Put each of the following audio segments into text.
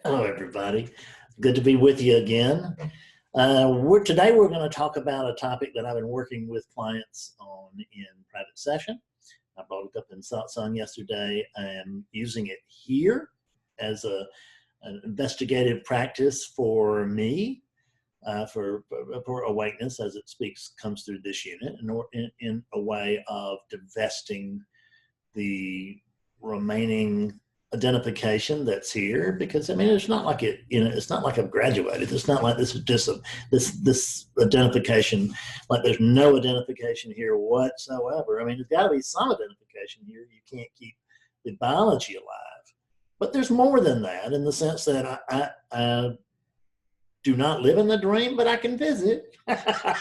Hello, everybody. Good to be with you again. Today we're going to talk about a topic that I've been working with clients on in private session. I brought it up in satsang yesterday. I am using it here as an investigative practice for me, for awakeness as it comes through this unit, in a way of divesting the remaining identification that's here, because I mean it's not like it's not like I've graduated. It's not like this is just this identification, like there's no identification here whatsoever. I mean, there's got to be some identification here. You can't keep the biology alive, but there's more than that, in the sense that I do not live in the dream, but I can visit. I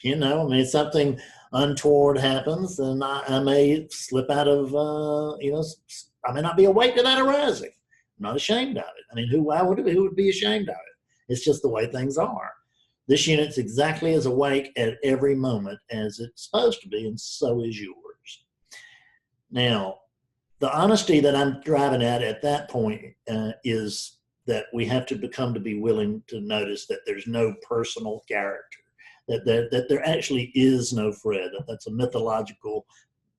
mean, something untoward happens, then I may slip out of, I may not be awake to that arising. I'm not ashamed of it. I mean, who would be ashamed of it? It's just the way things are. This unit's exactly as awake at every moment as it's supposed to be, and so is yours. Now, the honesty that I'm driving at that point is that we have to be willing to notice that there's no personal character. That there actually is no Fred, that's a mythological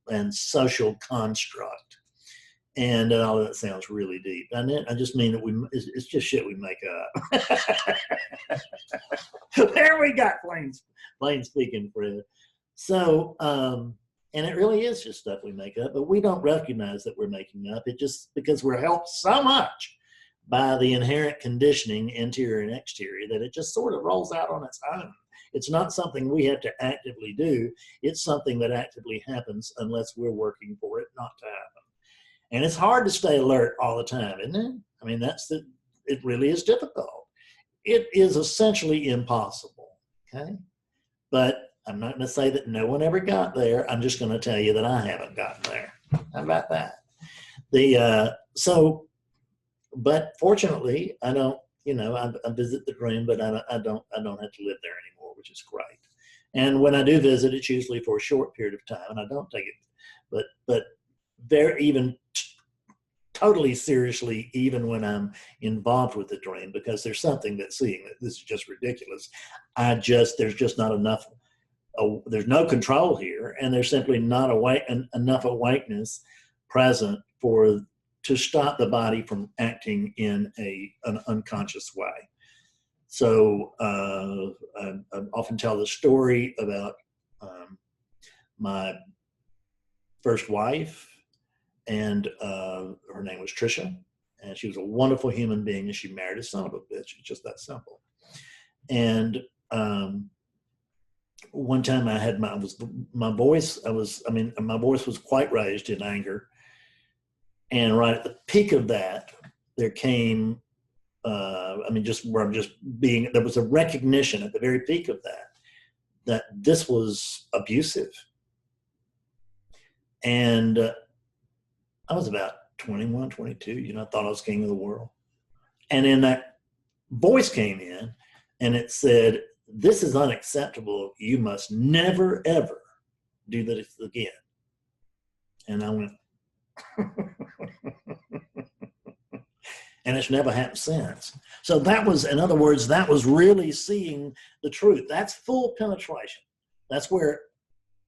and social construct. And all that sounds really deep. I just mean that it's just shit we make up. There we got plain speaking Fred. So, and it really is just stuff we make up, but we don't recognize that we're making up. It just because we're helped so much by the inherent conditioning, interior and exterior, that it just sort of rolls out on its own. It's not something we have to actively do. It's something that actively happens unless we're working for it not to happen. And it's hard to stay alert all the time, isn't it? I mean, it really is difficult. It is essentially impossible, okay? But I'm not going to say that no one ever got there. I'm just going to tell you that I haven't gotten there. How about that? But fortunately, I don't, I visit the dream, but I don't have to live there anymore, which is great. And when I do visit, it's usually for a short period of time, and I don't take it, but very even totally seriously, even when I'm involved with the dream, because there's something that's seeing that this is just ridiculous. There's just not enough. There's no control here, and there's simply not enough awakeness present to stop the body from acting in an unconscious way. So I often tell the story about my first wife, and her name was Trisha, and she was a wonderful human being, and she married a son of a bitch. It's just that simple. And one time my voice was quite raised in anger. And right at the peak of that, there came, there was a recognition at the very peak of that this was abusive. And I was about 21, 22, I thought I was king of the world. And then that voice came in and it said, "This is unacceptable. You must never, ever do this again." And I went, and it's never happened since. So that was, in other words, that was really seeing the truth. That's full penetration. That's where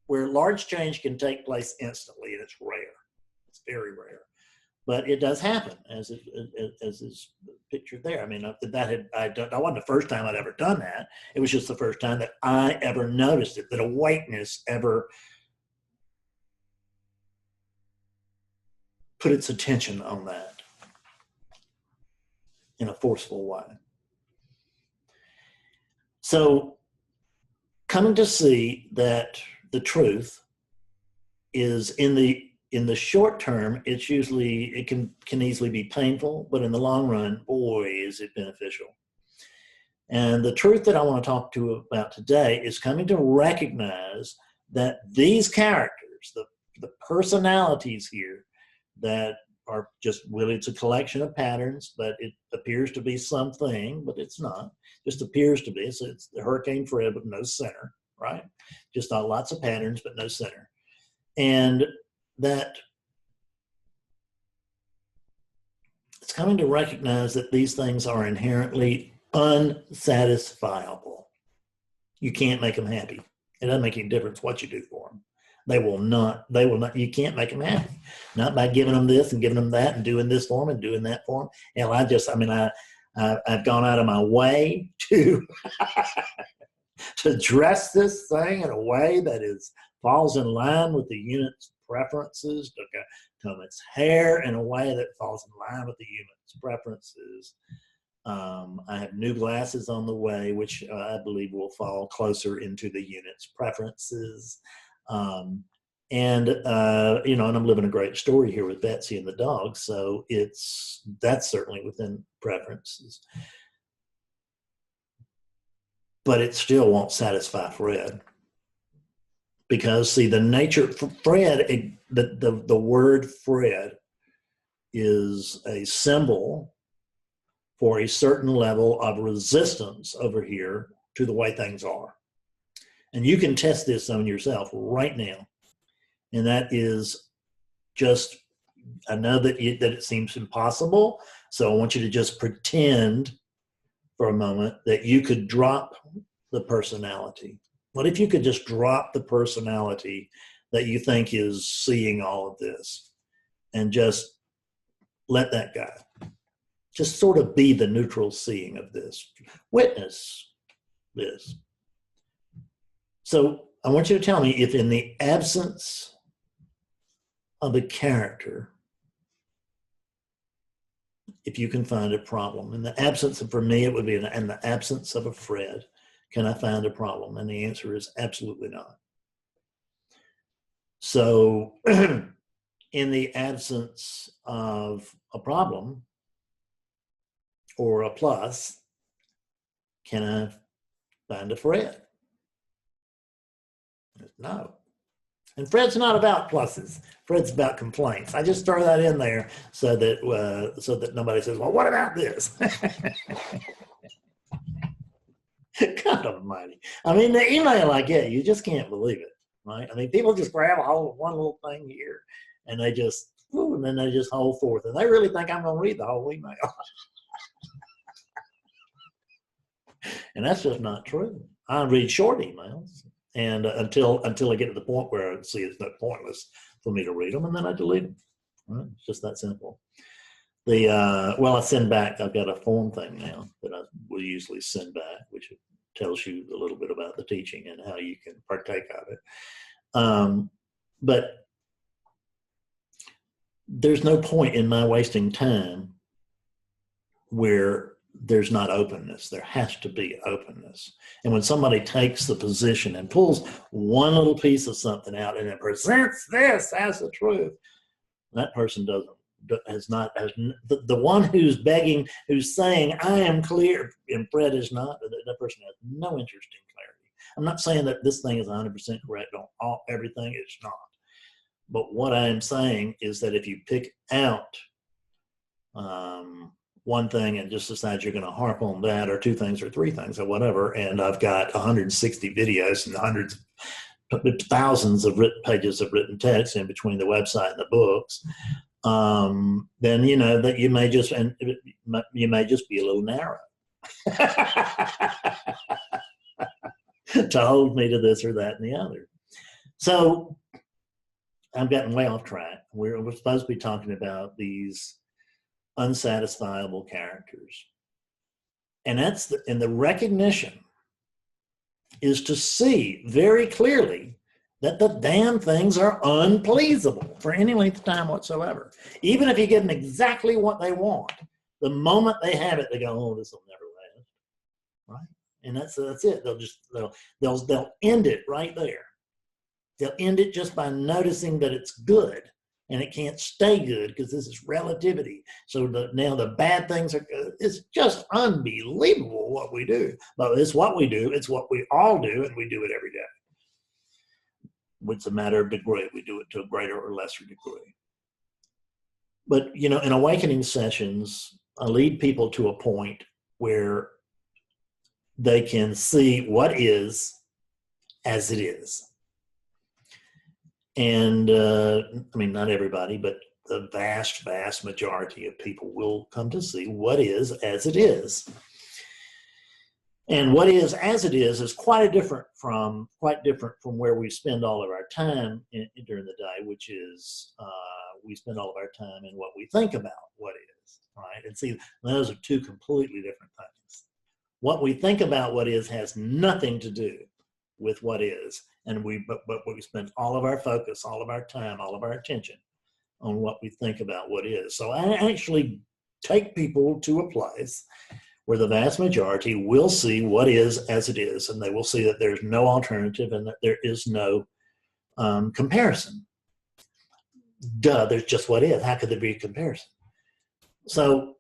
large change can take place instantly, and it's rare. It's very rare, but it does happen, as is pictured there. I mean, that wasn't the first time I'd ever done that. It was just the first time that I ever noticed it, that awakeness ever put its attention on that in a forceful way. So coming to see that the truth is in the short term, it can easily be painful, but in the long run, boy, is it beneficial. And the truth that I want to talk to you about today is coming to recognize that these characters, the personalities here, that are just really, it's a collection of patterns, but it appears to be something, but it's not. Just appears to be. So it's the Hurricane Fred, but no center, right? Just lots of patterns, but no center. And that It's coming to recognize that these things are inherently unsatisfiable. You can't make them happy. It doesn't make any difference what you do for them. They will not, you can't make them happy. Not by giving them this and giving them that and doing this for them and doing that for them. Hell, I've gone out of my way to, to dress this thing in a way that falls in line with the unit's preferences, to comb its hair in a way that falls in line with the unit's preferences. I have new glasses on the way, which I believe will fall closer into the unit's preferences. And I'm living a great story here with Betsy and the dog, so that's certainly within preferences. But it still won't satisfy Fred. Because, see, the nature, Fred, the word Fred is a symbol for a certain level of resistance over here to the way things are. And you can test this on yourself right now. And that is just, I know that it seems impossible, so I want you to just pretend for a moment that you could drop the personality. What if you could just drop the personality that you think is seeing all of this and just let that go? Just sort of be the neutral seeing of this. Witness this. So I want you to tell me if in the absence of a character, if you can find a problem. In the absence of, for me, it would be in the absence of a Fred, can I find a problem? And the answer is absolutely not. So in the absence of a problem or a plus, can I find a Fred? No. And Fred's not about pluses. Fred's about complaints. I just throw that in there so that nobody says, well, what about this? God almighty. I mean, the email I get, you just can't believe it, right? I mean, people just grab a hold of one little thing here and they just, and then they just hold forth. And they really think I'm going to read the whole email. And that's just not true. I read short emails. And until I get to the point where I see it's not pointless for me to read them, and then I delete them. Right? It's just that simple. I send back. I've got a form thing now that I will usually send back, which tells you a little bit about the teaching and how you can partake of it. But there's no point in my wasting time where there's not openness. There has to be openness. And when somebody takes the position and pulls one little piece of something out and it presents this as the truth, that person the one who's begging, who's saying, I am clear, and Fred is not, that person has no interest in clarity. I'm not saying that this thing is 100% correct on everything. It's not. But what I am saying is that if you pick out one thing and just decide you're going to harp on that, or two things or three things or whatever, and I've got 160 videos and thousands of pages of written text in between the website and the books, then you know that you may just be a little narrow to hold me to this or that and the other. So I'm getting way off track. We're supposed to be talking about these unsatisfiable characters. And that's the recognition is to see very clearly that the damn things are unpleasable for any length of time whatsoever. Even if you give them exactly what they want, the moment they have it, they go, oh, this will never last. Right? And that's it. They'll end it right there. They'll end it just by noticing that it's good. And it can't stay good because this is relativity. So now the bad things it's just unbelievable what we do. But it's what we do. It's what we all do, and we do it every day. It's a matter of degree. We do it to a greater or lesser degree. But, in awakening sessions, I lead people to a point where they can see what is as it is. And not everybody, but the vast, vast majority of people will come to see what is as it is. And what is as it is quite different from where we spend all of our time during the day, which is we spend all of our time in what we think about what is, right? And see, those are two completely different things. What we think about what is has nothing to do with what is, and but we spend all of our focus, all of our time, all of our attention on what we think about what is. So I actually take people to a place where the vast majority will see what is as it is, and they will see that there's no alternative and that there is no comparison. Duh, there's just what is. How could there be a comparison? So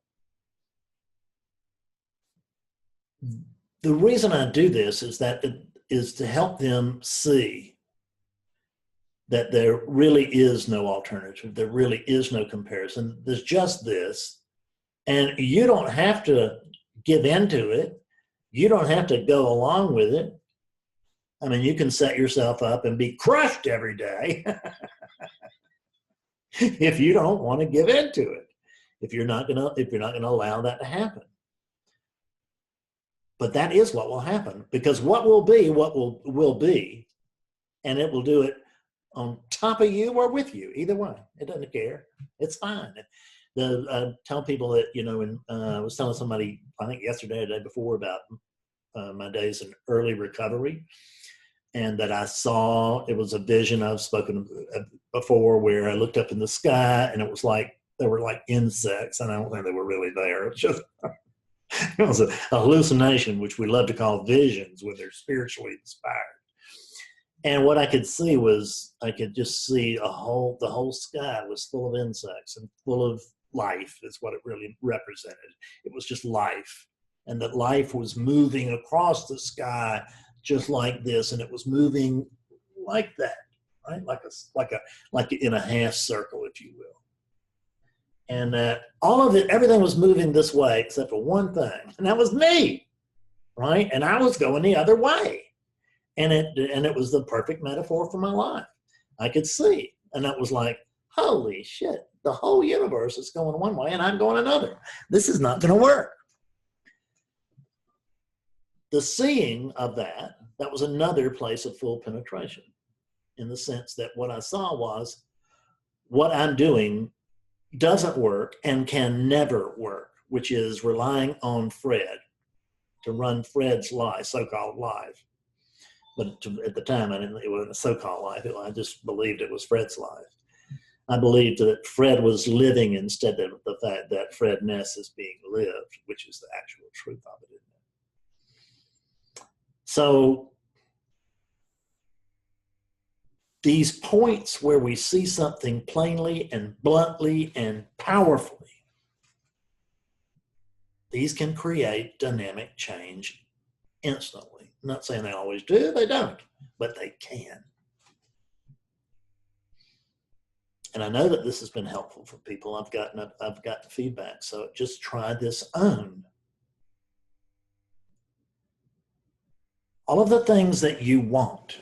the reason I do this is that it is to help them see that there really is no alternative. There really is no comparison. There's just this, and you don't have to give into it. You don't have to go along with it. I mean, you can set yourself up and be crushed every day if you don't want to give into it. If you're not gonna allow that to happen. But that is what will happen, because what will be, and it will do it on top of you or with you. Either way, it doesn't care. It's fine. I tell people that, I was telling somebody, I think yesterday or the day before, about my days in early recovery, and that I saw, it was a vision I've spoken before, where I looked up in the sky and it was like, there were like insects, and I don't think they were really there. It was just, it was a hallucination, which we love to call visions when they're spiritually inspired. And what I could see was, I could just see the whole sky was full of insects and full of life, is what it really represented. It was just life, and that life was moving across the sky just like this, and it was moving like that, right? Like in a half circle, if you will. And that all of it, everything was moving this way except for one thing, and that was me, right? And I was going the other way. And it was the perfect metaphor for my life. I could see, and that was like, holy shit, the whole universe is going one way and I'm going another. This is not going to work. The seeing of that was another place of full penetration, in the sense that what I saw was, what I'm doing doesn't work and can never work, which is relying on Fred to run Fred's life, so-called life. But at the time, it wasn't a so-called life. I just believed it was Fred's life. I believed that Fred was living instead of the fact that Fred Ness is being lived, which is the actual truth of it, isn't it? So these points where we see something plainly and bluntly and powerfully, these can create dynamic change instantly. I'm not saying they always do, they don't, but they can. And I know that this has been helpful for people. I've gotten feedback, so just try this on. All of the things that you want,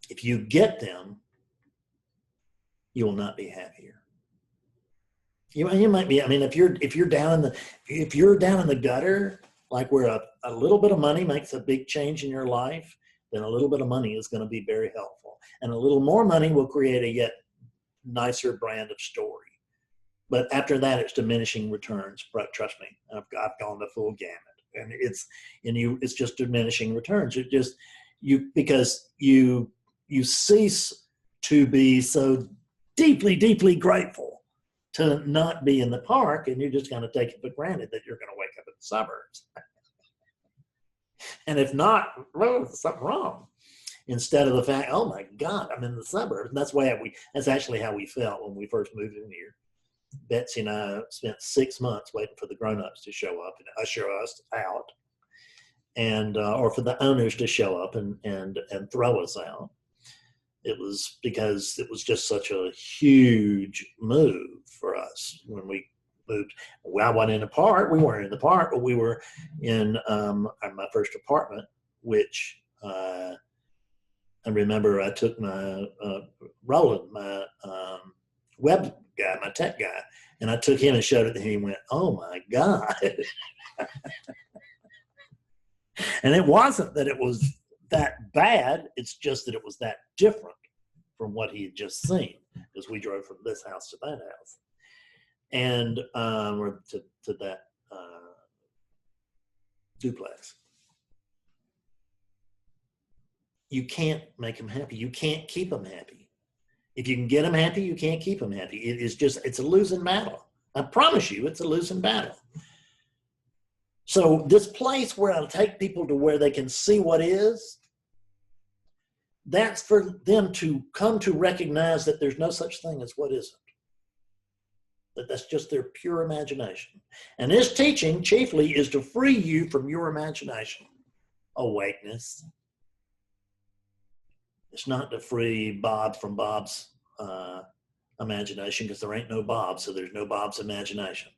if you get them, you will not be happier. You might be. I mean, if you're down in the gutter, like where a little bit of money makes a big change in your life, then a little bit of money is going to be very helpful, and a little more money will create a yet nicer brand of story. But after that, it's diminishing returns. But trust me, I've gone the full gamut, and it's just diminishing returns. Because you cease to be so deeply, deeply grateful to not be in the park, and you're just going to take it for granted that you're going to wake up in the suburbs. And if not, well, there's something wrong. Instead of the fact, oh my God, I'm in the suburbs. And that's actually how we felt when we first moved in here. Betsy and I spent 6 months waiting for the grown-ups to show up and usher us out, and or for the owners to show up and throw us out. It was because it was just such a huge move for us when we moved. I wasn't in the park. We weren't in the park, but we were in my first apartment, which I remember I took my Roland, my web guy, my tech guy, and I took him and showed it to him. He went, "Oh my God." And it wasn't that it was that bad. It's just that it was that different from what he had just seen, because we drove from this house to that house, and or to that duplex. You can't make them happy. You can't keep them happy. If you can get them happy, you can't keep them happy. It is just, it's a losing battle. I promise you, it's a losing battle. So this place where I'll take people to where they can see what is, that's for them to come to recognize that there's no such thing as what isn't. That that's just their pure imagination. And this teaching chiefly is to free you from your imagination. Awakeness. It's not to free Bob from Bob's imagination, because there ain't no Bob, so there's no Bob's imagination.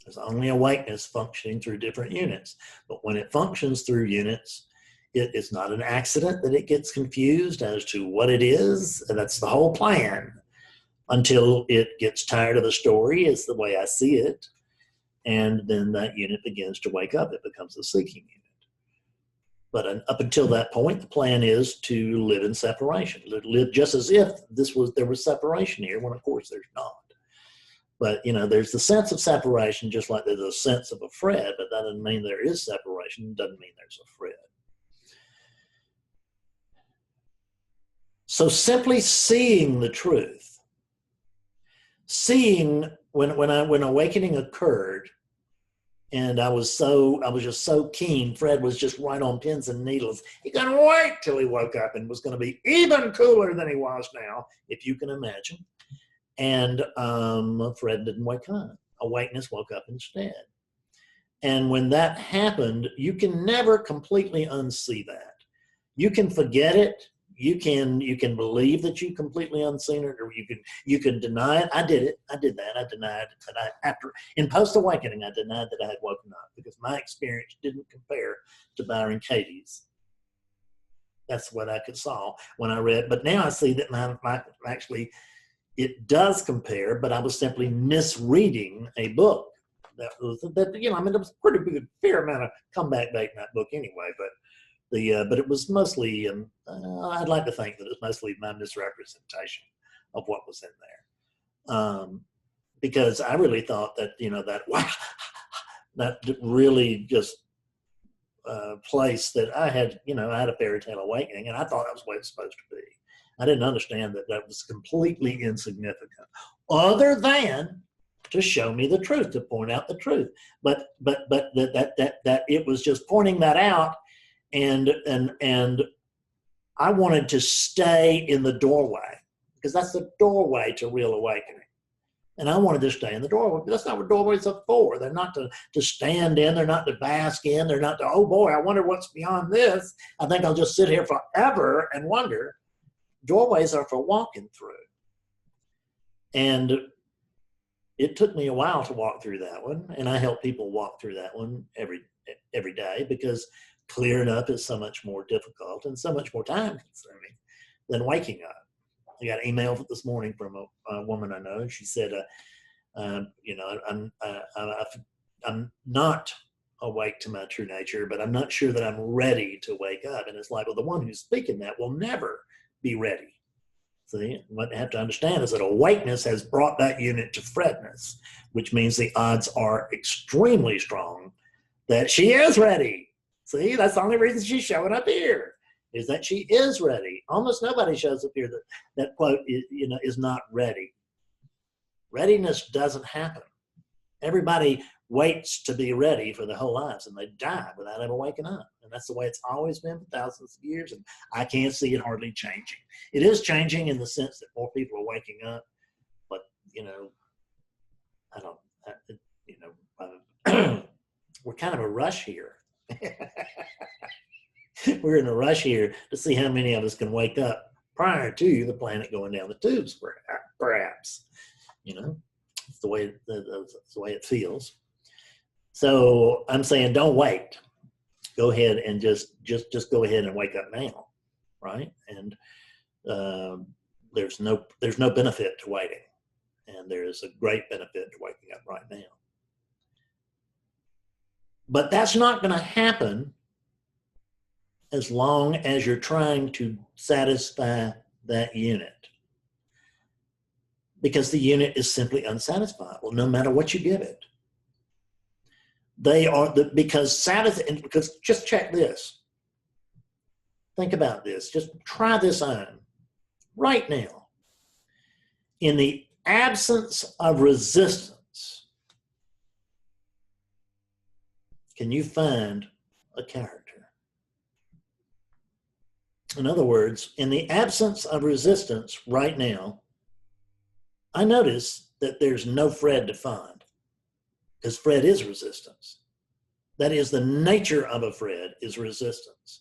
There's only awakeness functioning through different units. But when it functions through units, it's not an accident that it gets confused as to what it is. And that's the whole plan, until it gets tired of the story, is the way I see it. And then that unit begins to wake up. It becomes a seeking unit. But up until that point, the plan is to live in separation, live just as if there was separation here, when of course there's not. But, you know, there's the sense of separation, just like there's a sense of a Fred, but that doesn't mean there is separation. It doesn't mean there's a Fred. So simply seeing the truth, seeing when awakening occurred, and I was just so keen. Fred was just right on pins and needles. He couldn't wait till he woke up and was going to be even cooler than he was now, if you can imagine. And Fred didn't wake up. Awakeness woke up instead. And when that happened, you can never completely unsee that. You can forget it. You can believe that you completely unseen it, or you can deny it. I did it. I did that. I denied that. In post-awakening, I denied that I had woken up, because my experience didn't compare to Byron Katie's. That's what I could saw when I read. But now I see that my actually, it does compare, but I was simply misreading a book. There was a pretty good, fair amount of comeback bait in that book anyway, but it was mostly, I'd like to think that it's mostly my misrepresentation of what was in there. Because I really thought that, that really just place that I had a fairy tale awakening, and I thought that was the way it's supposed to be. I didn't understand that that was completely insignificant, other than to show me the truth, to point out the truth. But that it was just pointing that out, and I wanted to stay in the doorway, because that's the doorway to real awakening. And I wanted to stay in the doorway. That's not what doorways are for. They're not to stand in. They're not to bask in. They're not to, oh boy, I wonder what's beyond this. I think I'll just sit here forever and wonder. Doorways are for walking through. And it took me a while to walk through that one. And I help people walk through that one every day, because clearing up is so much more difficult and so much more time consuming than waking up. I got an email this morning from a woman I know, and she said, I'm not awake to my true nature, but I'm not sure that I'm ready to wake up. And it's like, well, the one who's speaking that will never be ready. See, what you have to understand is that awakeness has brought that unit to Fredness, which means the odds are extremely strong that she is ready. See, that's the only reason she's showing up here, is that she is ready. Almost nobody shows up here that quote is not ready. Readiness doesn't happen. Everybody waits to be ready for their whole lives, and they die without ever waking up. And that's the way it's always been for thousands of years, and I can't see it hardly changing. It is changing in the sense that more people are waking up, but we're kind of a rush here. We're in a rush here to see how many of us can wake up prior to the planet going down the tubes, perhaps. It's the way it feels. So I'm saying, don't wait. Go ahead and just go ahead and wake up now, right? And there's no benefit to waiting. And there is a great benefit to waking up right now. But that's not going to happen as long as you're trying to satisfy that unit. Because the unit is simply unsatisfiable, no matter what you give it. They are because just check this. Think about this. Just try this on right now. In the absence of resistance, can you find a character? In other words, in the absence of resistance right now, I notice that there's no Fred to find, because Fred is resistance. That is, the nature of a Fred is resistance.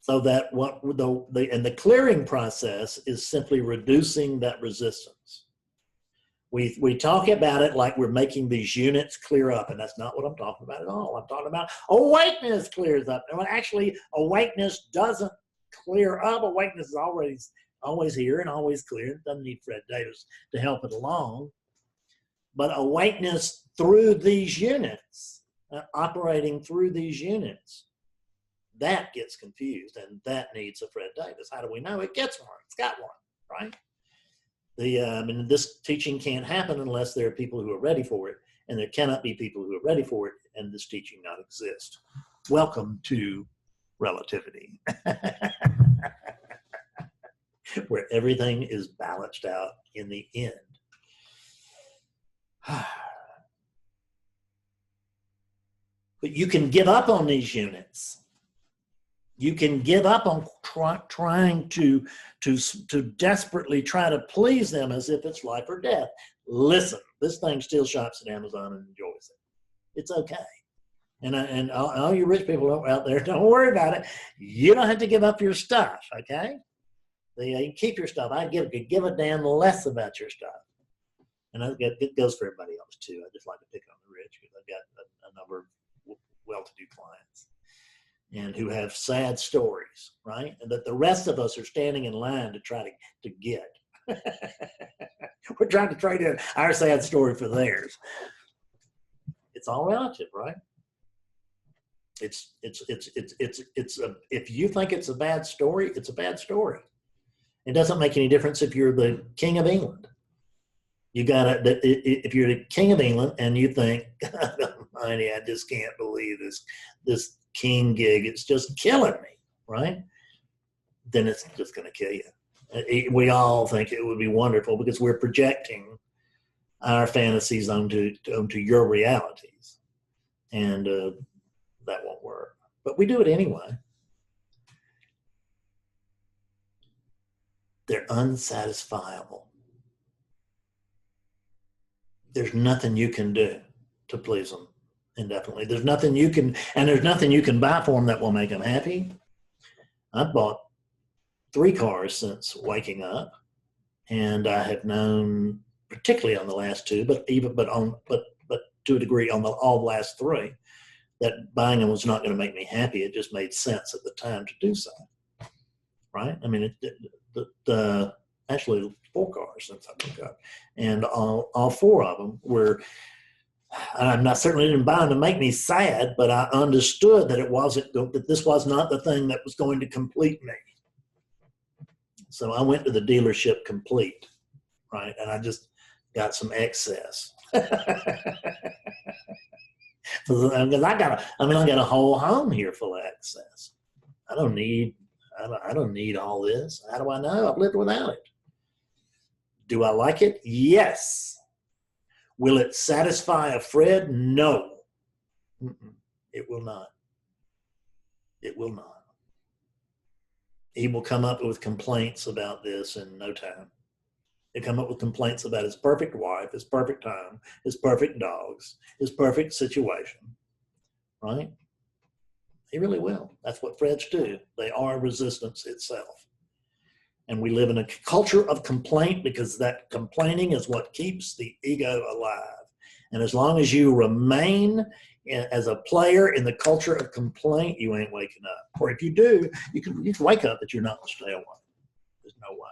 So that the clearing process is simply reducing that resistance. We talk about it like we're making these units clear up, and that's not what I'm talking about at all. I'm talking about awakeness clears up. And actually, awakeness doesn't clear up. Awakeness is always here and always clear. It doesn't need Fred Davis to help it along. But awakeness through these units, operating through these units, that gets confused, and that needs a Fred Davis. How do we know? It gets one. It's got one, right? This teaching can't happen unless there are people who are ready for it, and there cannot be people who are ready for it, and this teaching not exist. Welcome to relativity, where everything is balanced out in the end. But you can give up on these units. You can give up on trying to desperately try to please them as if it's life or death. Listen, this thing still shops at Amazon and enjoys it. It's okay. And all you rich people out there, don't worry about it. You don't have to give up your stuff, okay? You can keep your stuff. I could give a damn less about your stuff. And it goes for everybody else too. I just like to pick on the rich because I've got a number of well-to-do clients and who have sad stories, right? And that the rest of us are standing in line to try to get. We're trying to trade in our sad story for theirs. It's all relative, right? If you think it's a bad story, it's a bad story. It doesn't make any difference if you're the King of England. If you're the King of England and you think, God almighty, I just can't believe this king gig, it's just killing me, right? Then it's just going to kill you. We all think it would be wonderful because we're projecting our fantasies onto your realities. And that won't work. But we do it anyway. They're unsatisfiable. There's nothing you can do to please them indefinitely. There's nothing you can buy for them that will make them happy. I've bought 3 cars since waking up, and I have known, particularly on the last 2, but to a degree on all the last 3, that buying them was not going to make me happy. It just made sense at the time to do so, right? I mean, actually 4 cars since I woke up, and all 4 of them were. I certainly didn't buy them to make me sad, but I understood that this was not the thing that was going to complete me. So I went to the dealership complete, right? And I just got some excess. Because I got a whole home here full of excess. I don't need all this. How do I know? I've lived without it. Do I like it? Yes. Will it satisfy a Fred? No. It will not. It will not. He will come up with complaints about this in no time. He'll come up with complaints about his perfect wife, his perfect time, his perfect dogs, his perfect situation, right? He really will. That's what Freds do. They are resistance itself. And we live in a culture of complaint because that complaining is what keeps the ego alive. And as long as you remain as a player in the culture of complaint, you ain't waking up. Or if you do, you can wake up, but you're not going to stay awake. There's no way.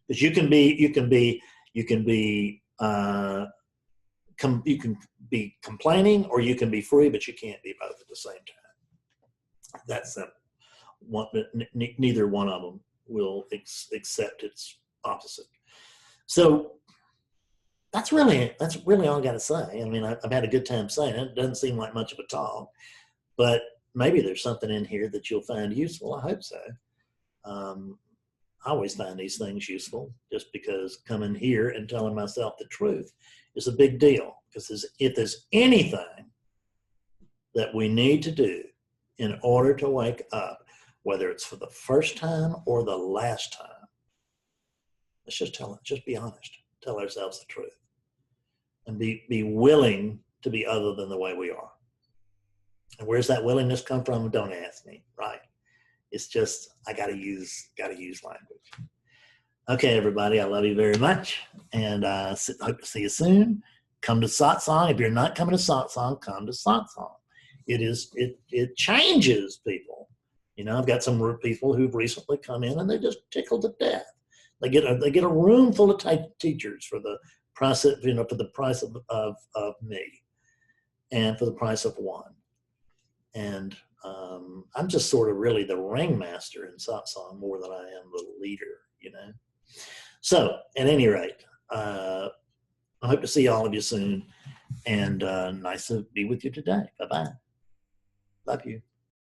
Because you can be You can be you can be complaining, or you can be free, but you can't be both at the same time. That's one. Neither one of them will accept its opposite. So that's really all I got to say. I mean, I've had a good time saying it. It doesn't seem like much of a talk, but maybe there's something in here that you'll find useful. I hope so. I always find these things useful, just because coming here and telling myself the truth is a big deal. Because if there's anything that we need to do in order to wake up, whether it's for the first time or the last time, let's just be honest, tell ourselves the truth, and be willing to be other than the way we are. And where's that willingness come from? Don't ask me, right? It's just, I gotta use language. Okay, everybody, I love you very much, and hope to see you soon. Come to satsang. If you're not coming to satsang, come to satsang. It changes people. You know, I've got some people who've recently come in and they're just tickled to death. They get a room full of teachers for the price of, for the price of me, and for the price of one. And I'm just sort of really the ringmaster in satsang more than I am the leader, you know. So at any rate, I hope to see all of you soon, and nice to be with you today. Bye-bye. Love you.